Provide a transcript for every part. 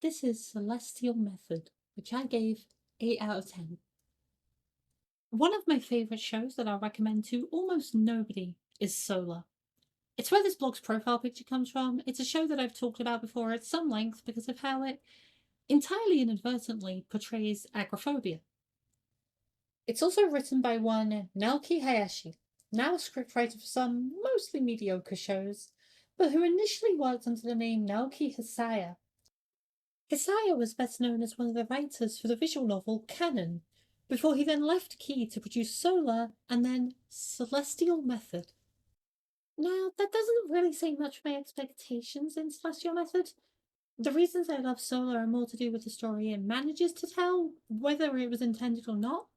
This is Celestial Method, which I gave 8 out of 10. One of my favourite shows that I'll recommend to almost nobody is Solar. It's where this blog's profile picture comes from. It's a show that I've talked about before at some length because of how it entirely inadvertently portrays agoraphobia. It's also written by one Naoki Hayashi, now a scriptwriter for some mostly mediocre shows, but who initially worked under the name Naoki Hisaya. Hisaya was best known as one of the writers for the visual novel Canon, before he then left Key to produce Solar and then Celestial Method. Now, that doesn't really say much of my expectations in Celestial Method. The reasons I love Solar are more to do with the story it manages to tell, whether it was intended or not,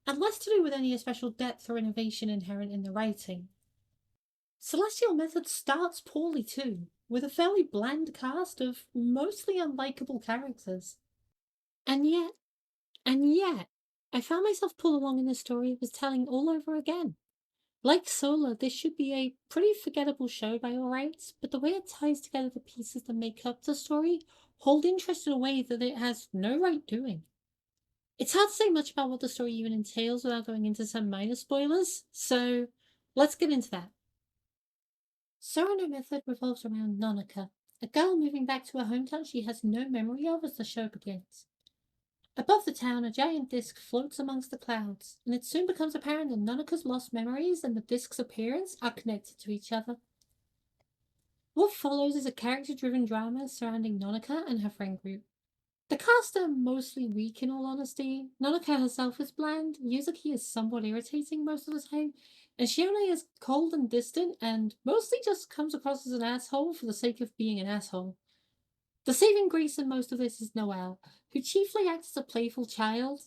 and less to do with any special depth or innovation inherent in the writing. Celestial Method starts poorly too, with a fairly bland cast of mostly unlikable characters. And yet, and yet, I found myself pulled along in the story it was telling all over again. Like Solar, this should be a pretty forgettable show by all rights, but the way it ties together the pieces that make up the story hold interest in a way that it has no right doing. It's hard to say much about what the story even entails without going into some minor spoilers, so let's get into that. Sorano Method revolves around Nonica, a girl moving back to a hometown she has no memory of as the show begins. Above the town, a giant disc floats amongst the clouds, and it soon becomes apparent that Nonica's lost memories and the disc's appearance are connected to each other. What follows is a character-driven drama surrounding Nonica and her friend group. The cast are mostly weak in all honesty. Nonica herself is bland, Yuzuki is somewhat irritating most of the time, and Shione is cold and distant and mostly just comes across as an asshole for the sake of being an asshole. The saving grace in most of this is Noelle, who chiefly acts as a playful child,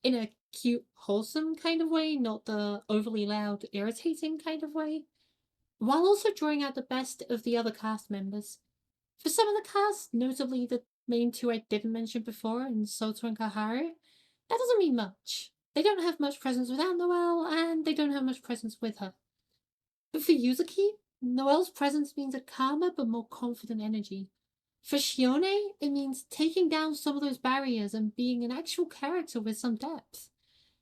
in a cute, wholesome kind of way, not the overly loud, irritating kind of way, while also drawing out the best of the other cast members. For some of the cast, notably the main two I didn't mention before, in Soto and Kaharu, that doesn't mean much. They don't have much presence without Noelle, and they don't have much presence with her. But for Yuzuki, Noelle's presence means a calmer but more confident energy. For Shione, it means taking down some of those barriers and being an actual character with some depth.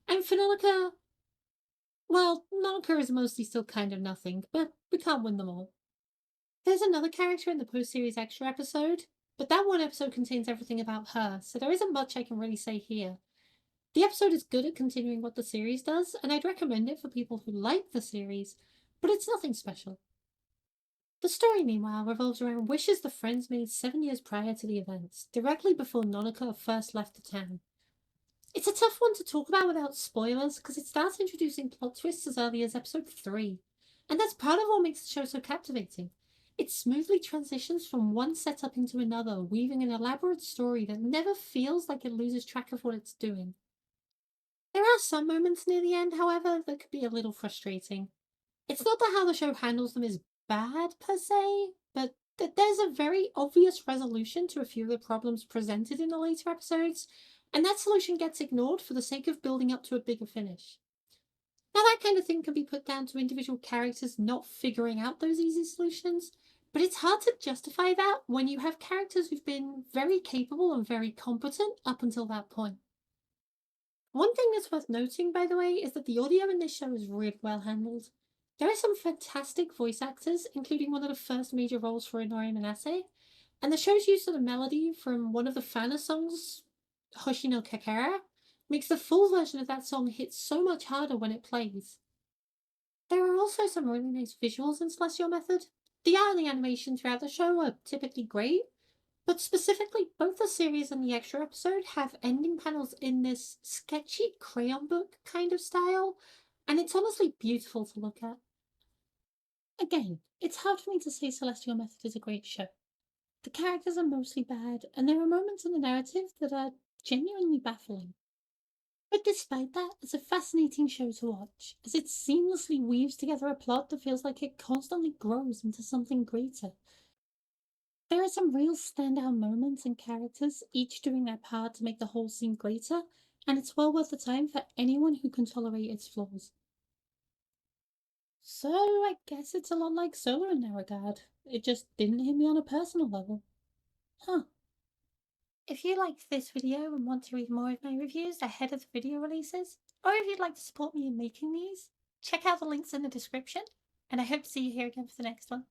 And for Nonica, well, Nonica is mostly still kind of nothing, but we can't win them all. There's another character in the post-series extra episode, but that one episode contains everything about her, so there isn't much I can really say here. The episode is good at continuing what the series does, and I'd recommend it for people who like the series, but it's nothing special. The story, meanwhile, revolves around wishes the friends made 7 years prior to the events, directly before Nonica first left the town. It's a tough one to talk about without spoilers, because it starts introducing plot twists as early as episode 3, and that's part of what makes the show so captivating. It smoothly transitions from one setup into another, weaving an elaborate story that never feels like it loses track of what it's doing. There are some moments near the end, however, that could be a little frustrating. It's not that how the show handles them is bad per se, but that there's a very obvious resolution to a few of the problems presented in the later episodes, and that solution gets ignored for the sake of building up to a bigger finish. Now, that kind of thing can be put down to individual characters not figuring out those easy solutions, but it's hard to justify that when you have characters who've been very capable and very competent up until that point. One thing that's worth noting, by the way, is that the audio in this show is really well handled. There are some fantastic voice actors, including one of the first major roles for Inori Manase, and the show's use of the melody from one of the Fana songs, Hoshino Kakera, makes the full version of that song hit so much harder when it plays. There are also some really nice visuals in Celestial Method. The art and the animation throughout the show are typically great, but specifically, both the series and the extra episode have ending panels in this sketchy crayon book kind of style, and it's honestly beautiful to look at. Again, it's hard for me to say Celestial Method is a great show. The characters are mostly bad, and there are moments in the narrative that are genuinely baffling. But despite that, it's a fascinating show to watch, as it seamlessly weaves together a plot that feels like it constantly grows into something greater. There are some real standout moments and characters, each doing their part to make the whole seem greater, and it's well worth the time for anyone who can tolerate its flaws. So I guess it's a lot like Solar in that regard. It just didn't hit me on a personal level. Huh. If you liked this video and want to read more of my reviews ahead of the video releases, or if you'd like to support me in making these, check out the links in the description, and I hope to see you here again for the next one.